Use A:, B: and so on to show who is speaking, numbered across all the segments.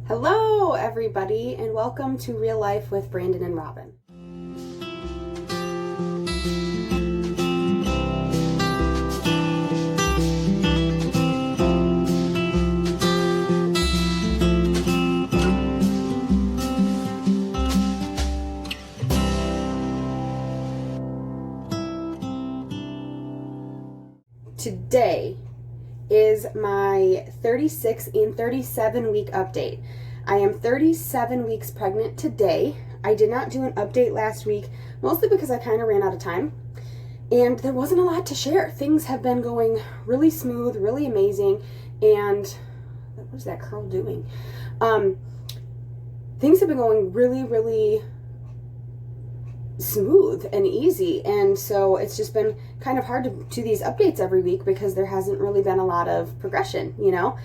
A: Hello, everybody, and welcome to Real Life with Brandon and Robin. Today is my 36 and 37 week update. I am 37 weeks pregnant today. I did not do an update last week, mostly because I kind of ran out of time and there wasn't a lot to share. Things have been going really smooth, really amazing, and what is that curl doing? Things have been going really smooth and easy, and so it's just been kind of hard to do these updates every week because there hasn't really been a lot of progression, you know.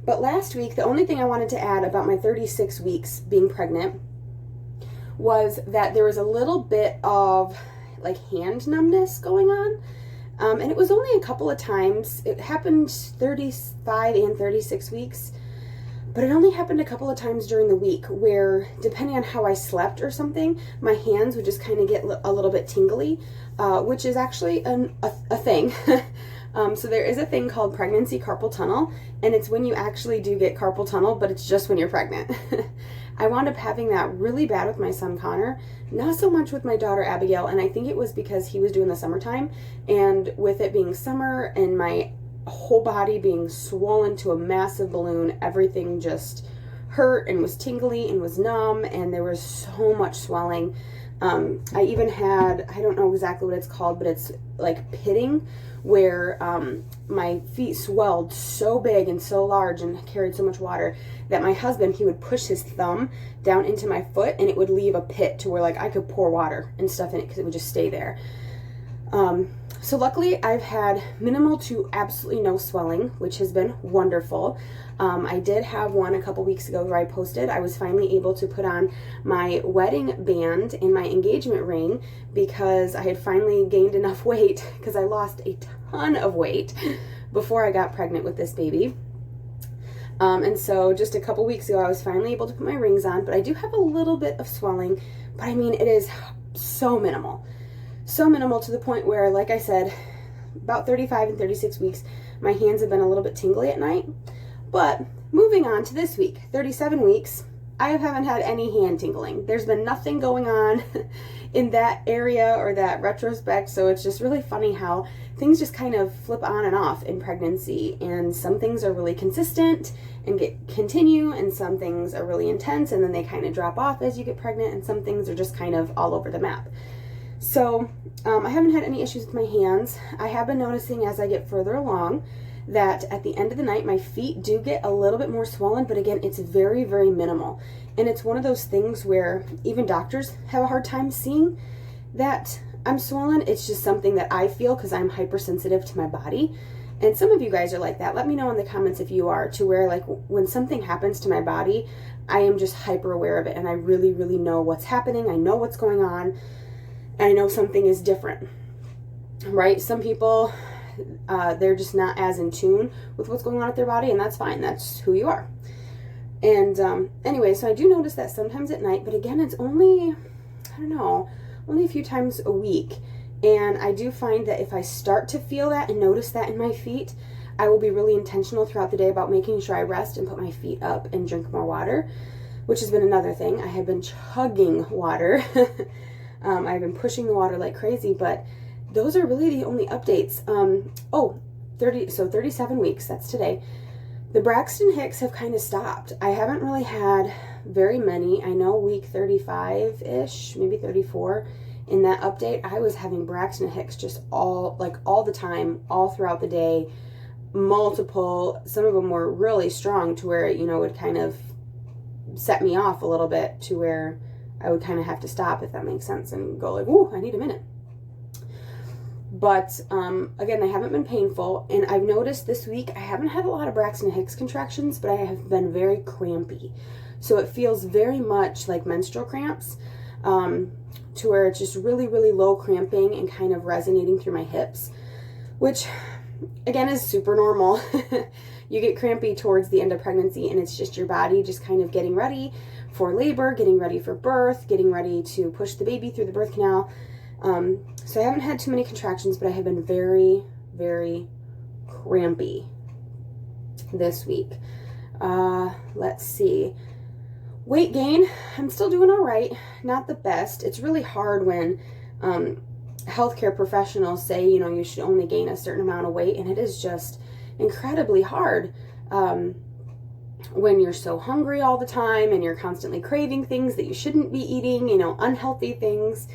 A: But last week, the only thing I wanted to add about my 36 weeks being pregnant was that there was a little bit of like hand numbness going on, and it was only a couple of times. It happened 35 and 36 weeks, but it only happened a couple of times during the week where, depending on how I slept or something, my hands would just kind of get a little bit tingly, which is actually a thing. So there is a thing called pregnancy carpal tunnel, and it's when you actually do get carpal tunnel, but it's just when you're pregnant. I wound up having that really bad with my son Connor, not so much with my daughter Abigail, and I think it was because he was doing the summertime, and with it being summer and my whole body being swollen to a massive balloon, everything just hurt and was tingly and was numb, and there was so much swelling. I even had, I don't know exactly what it's called, but it's like pitting, where my feet swelled so big and so large and carried so much water that my husband, he would push his thumb down into my foot and it would leave a pit to where like I could pour water and stuff in it because it would just stay there. So luckily I've had minimal to absolutely no swelling, which has been wonderful. I did have one a couple weeks ago where I posted I was finally able to put on my wedding band and my engagement ring because I had finally gained enough weight, because I lost a ton of weight before I got pregnant with this baby. And so just a couple weeks ago I was finally able to put my rings on, but I do have a little bit of swelling, but I mean it is so minimal. So minimal to the point where, like I said, about 35 and 36 weeks, my hands have been a little bit tingly at night. But moving on to this week, 37 weeks, I haven't had any hand tingling. There's been nothing going on in that area or that retrospect, so it's just really funny how things just kind of flip on and off in pregnancy, and some things are really consistent and continue, and some things are really intense and then they kind of drop off as you get pregnant, and some things are just kind of all over the map. So I haven't had any issues with my hands. I have been noticing as I get further along that at the end of the night my feet do get a little bit more swollen, but again it's very minimal, and it's one of those things where even doctors have a hard time seeing that I'm swollen. It's just something that I feel because I'm hypersensitive to my body, and some of you guys are like that. Let me know in the comments if you are, to where like when something happens to my body I am just hyper aware of it, and I really know what's happening. I know what's going on. I know something is different, right? Some people, they're just not as in tune with what's going on with their body, and that's fine. That's who you are. And anyway, so I do notice that sometimes at night, but again, it's only, I don't know, only a few times a week. And I do find that if I start to feel that and notice that in my feet, I will be really intentional throughout the day about making sure I rest and put my feet up and drink more water, which has been another thing. I have been chugging water. I've been pushing the water like crazy, but those are really the only updates. 37 weeks, that's today. The Braxton Hicks have kind of stopped. I haven't really had very many. I know week 35-ish, maybe 34, in that update, I was having Braxton Hicks just all the time, all throughout the day, multiple. Some of them were really strong to where, you know, would kind of set me off a little bit, to where I would kind of have to stop, if that makes sense, and go like, "Ooh, I need a minute." But again, they haven't been painful, and I've noticed this week I haven't had a lot of Braxton Hicks contractions, but I have been very crampy. So it feels very much like menstrual cramps, to where it's just really low cramping and kind of resonating through my hips, which again is super normal. you get crampy towards the end of pregnancy, and it's just your body just kind of getting ready for labor, getting ready for birth, getting ready to push the baby through the birth canal. So I haven't had too many contractions, but I have been very, very crampy this week. Let's see. Weight gain, I'm still doing all right. Not the best. It's really hard when healthcare professionals say, you know, you should only gain a certain amount of weight, and it is just incredibly hard when you're so hungry all the time and you're constantly craving things that you shouldn't be eating, you know, unhealthy things.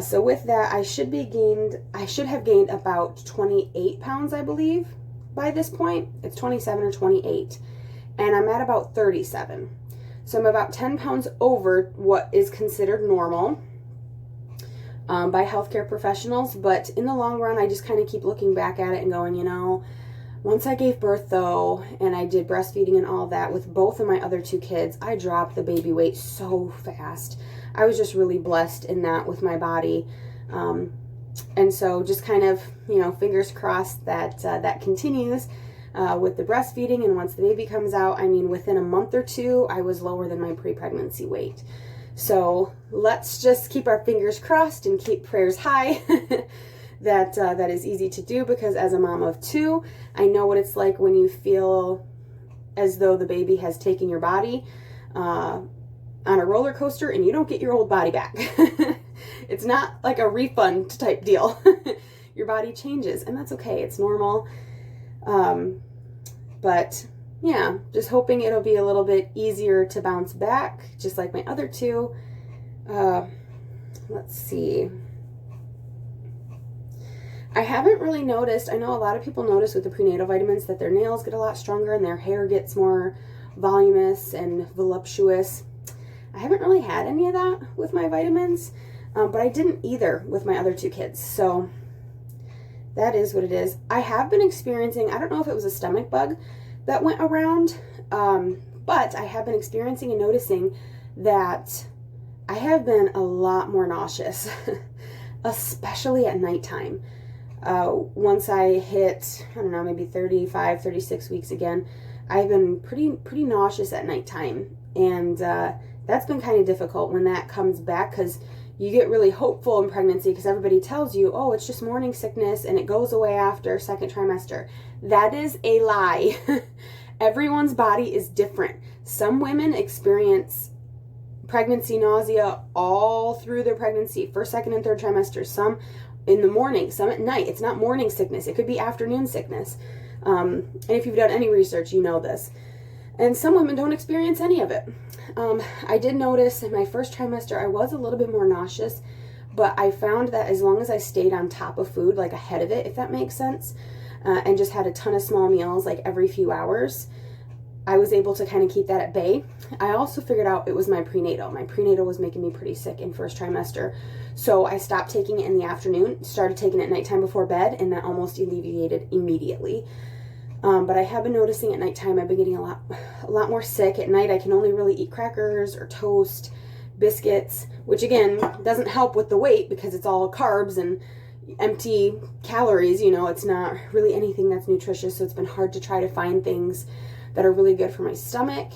A: So with that, I should have gained about 28 pounds, I believe, by this point. It's 27 or 28, and I'm at about 37. So I'm about 10 pounds over what is considered normal by healthcare professionals. But in the long run, I just kind of keep looking back at it and going, you know, once I gave birth, though, and I did breastfeeding and all that with both of my other two kids, I dropped the baby weight so fast. I was just really blessed in that with my body. And so just kind of, you know, fingers crossed that that continues with the breastfeeding. And once the baby comes out, I mean, within a month or two, I was lower than my pre-pregnancy weight. So let's just keep our fingers crossed and keep prayers high. That is easy to do, because as a mom of two, I know what it's like when you feel as though the baby has taken your body on a roller coaster and you don't get your old body back. It's not like a refund type deal. Your body changes, and that's okay. It's normal. But yeah, just hoping it'll be a little bit easier to bounce back, just like my other two. Let's see. I haven't really noticed, I know a lot of people notice with the prenatal vitamins that their nails get a lot stronger and their hair gets more voluminous and voluptuous. I haven't really had any of that with my vitamins, but I didn't either with my other two kids. So that is what it is. I have been experiencing, I don't know if it was a stomach bug that went around, but I have been experiencing and noticing that I have been a lot more nauseous, especially at nighttime. Once I hit, I don't know, maybe 35, 36 weeks again, I've been pretty nauseous at nighttime. And that's been kind of difficult when that comes back, because you get really hopeful in pregnancy because everybody tells you, oh, it's just morning sickness and it goes away after second trimester. That is a lie. Everyone's body is different. Some women experience pregnancy nausea all through their pregnancy, first, second, and third trimester. Some in the morning, some at night. It's not morning sickness. It could be afternoon sickness. And if you've done any research, you know this. And some women don't experience any of it. I did notice in my first trimester, I was a little bit more nauseous, but I found that as long as I stayed on top of food, like ahead of it, if that makes sense, and just had a ton of small meals like every few hours, I was able to kind of keep that at bay. I also figured out it was my prenatal. My prenatal was making me pretty sick in first trimester. So I stopped taking it in the afternoon, started taking it nighttime before bed, and that almost alleviated immediately. But I have been noticing at nighttime I've been getting a lot more sick. At night I can only really eat crackers or toast, biscuits, which again doesn't help with the weight because it's all carbs and empty calories. You know, it's not really anything that's nutritious. So it's been hard to try to find things that are really good for my stomach,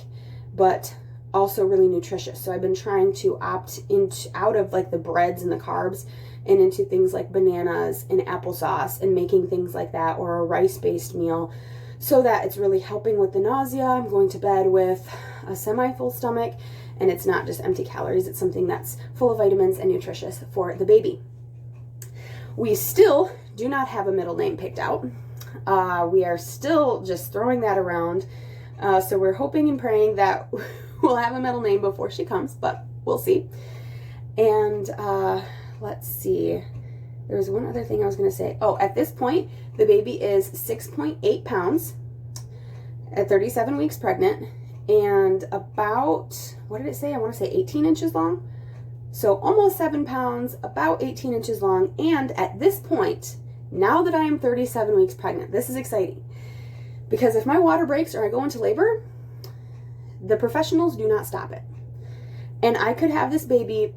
A: but also really nutritious. So I've been trying to opt out of like the breads and the carbs and into things like bananas and applesauce and making things like that, or a rice-based meal, so that it's really helping with the nausea. I'm going to bed with a semi-full stomach, and it's not just empty calories. It's something that's full of vitamins and nutritious for the baby. We still do not have a middle name picked out. We are still just throwing that around. So we're hoping and praying that we'll have a middle name before she comes, but we'll see. And let's see. There was one other thing I was going to say. Oh, at this point, the baby is 6.8 pounds at 37 weeks pregnant, and about, what did it say? I want to say 18 inches long. So almost 7 pounds, about 18 inches long. And at this point, now that I am 37 weeks pregnant, this is exciting, because if my water breaks or I go into labor, the professionals do not stop it. And I could have this baby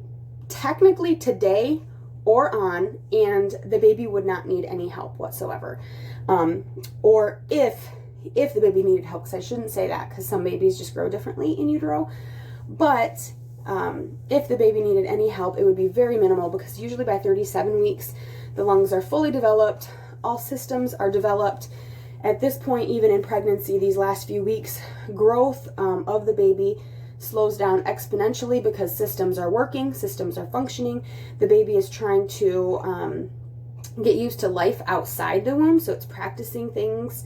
A: technically today or on, and the baby would not need any help whatsoever. Or if if the baby needed help, because I shouldn't say that because some babies just grow differently in utero. But if the baby needed any help, it would be very minimal, because usually by 37 weeks, the lungs are fully developed, all systems are developed. At this point, even in pregnancy, these last few weeks, growth of the baby slows down exponentially because systems are working, systems are functioning. The baby is trying to get used to life outside the womb, so it's practicing things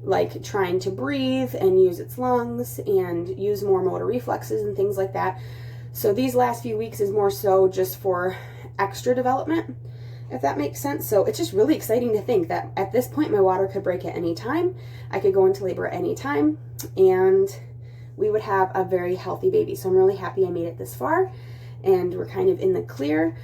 A: like trying to breathe and use its lungs and use more motor reflexes and things like that. So these last few weeks is more so just for extra development, if that makes sense. So it's just really exciting to think that at this point my water could break at any time. I could go into labor at any time, and we would have a very healthy baby. So I'm really happy I made it this far, and we're kind of in the clear.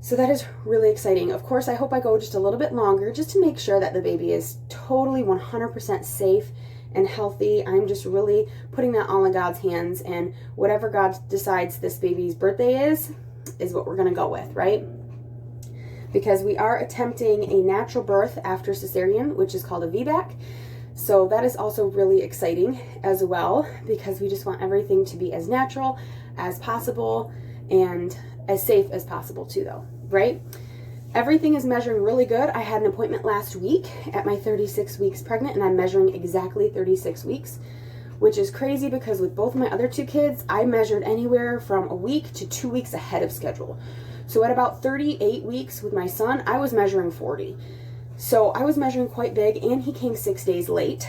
A: So that is really exciting. Of course, I hope I go just a little bit longer just to make sure that the baby is totally 100% safe and healthy. I'm just really putting that all in God's hands, and whatever God decides this baby's birthday is what we're going to go with, right? Because we are attempting a natural birth after cesarean, which is called a VBAC. So that is also really exciting as well, because we just want everything to be as natural as possible and as safe as possible too, though, right? Everything is measuring really good. I had an appointment last week at my 36 weeks pregnant, and I'm measuring exactly 36 weeks, which is crazy because with both my other two kids, I measured anywhere from a week to 2 weeks ahead of schedule. So at about 38 weeks with my son, I was measuring 40. So I was measuring quite big, and he came 6 days late.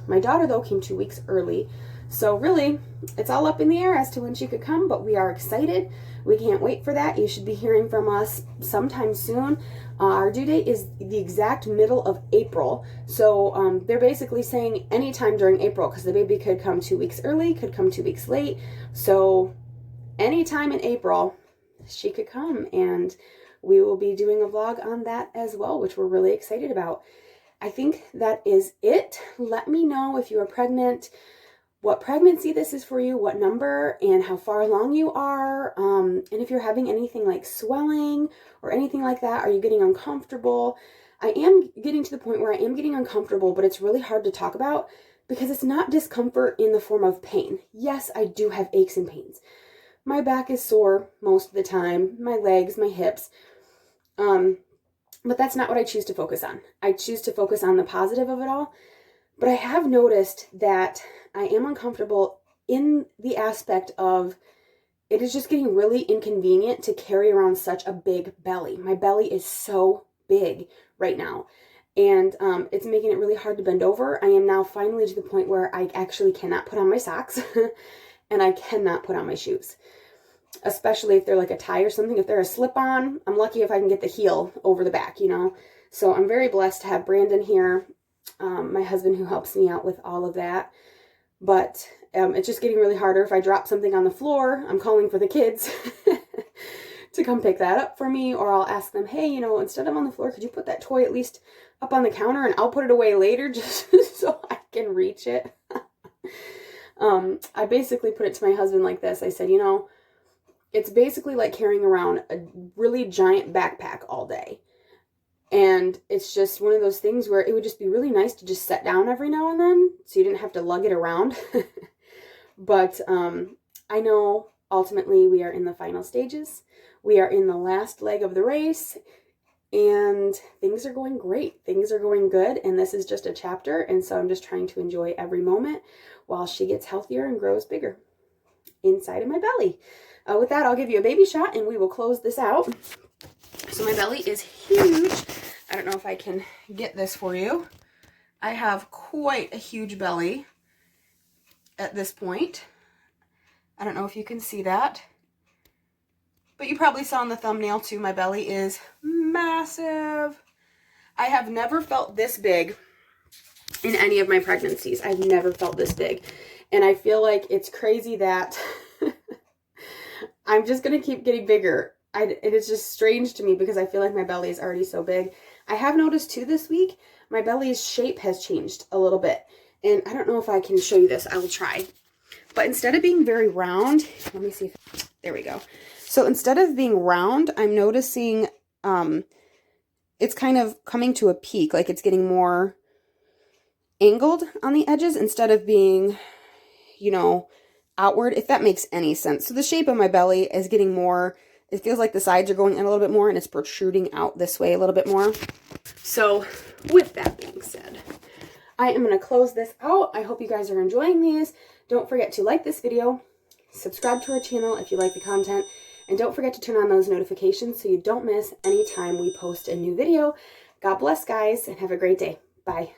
A: My daughter, though, came 2 weeks early. So really, it's all up in the air as to when she could come, but we are excited. We can't wait for that. You should be hearing from us sometime soon. Our due date is the exact middle of April. So they're basically saying anytime during April, because the baby could come 2 weeks early, could come 2 weeks late. So anytime in April, she could come, and we will be doing a vlog on that as well, which we're really excited about. I think that is it. Let me know if you are pregnant, what pregnancy this is for you, what number, and how far along you are. And if you're having anything like swelling or anything like that, are you getting uncomfortable? I am getting to the point where I am getting uncomfortable, but it's really hard to talk about because it's not discomfort in the form of pain. Yes, I do have aches and pains. My back is sore most of the time, my legs, my hips. But that's not what I choose to focus on. I choose to focus on the positive of it all. But I have noticed that I am uncomfortable in the aspect of it is just getting really inconvenient to carry around such a big belly. My belly is so big right now, and it's making it really hard to bend over. I am now finally to the point where I actually cannot put on my socks and I cannot put on my shoes, especially if they're like a tie or something. If they're a slip-on, I'm lucky if I can get the heel over the back, you know. So I'm very blessed to have Brandon here, my husband, who helps me out with all of that. But it's just getting really harder. If I drop something on the floor, I'm calling for the kids to come pick that up for me, or I'll ask them, hey, you know, instead of on the floor, could you put that toy at least up on the counter, and I'll put it away later just so I can reach it. I basically put it to my husband like this. I said, you know, it's basically like carrying around a really giant backpack all day. And it's just one of those things where it would just be really nice to just set down every now and then so you didn't have to lug it around. But I know ultimately we are in the final stages. We are in the last leg of the race, and things are going great. Things are going good, and this is just a chapter, and so I'm just trying to enjoy every moment while she gets healthier and grows bigger inside of my belly. With that, I'll give you a baby shot, and we will close this out. So my belly is huge. I don't know if I can get this for you. I have quite a huge belly at this point. I don't know if you can see that, but you probably saw in the thumbnail too, my belly is massive. I have never felt this big in any of my pregnancies. I've never felt this big. And I feel like it's crazy that I'm just going to keep getting bigger. It is just strange to me because I feel like my belly is already so big. I have noticed too this week, my belly's shape has changed a little bit. And I don't know if I can show you this. I will try. But instead of being very round, let me see if, there we go. So instead of being round, I'm noticing it's kind of coming to a peak, like it's getting more angled on the edges instead of being, you know, outward, if that makes any sense. So the shape of my belly is getting more, it feels like the sides are going in a little bit more and it's protruding out this way a little bit more. So with that being said, I am going to close this out. I hope you guys are enjoying these. Don't forget to like this video, subscribe to our channel if you like the content, and don't forget to turn on those notifications so you don't miss any time we post a new video. God bless, guys, and have a great day. Bye.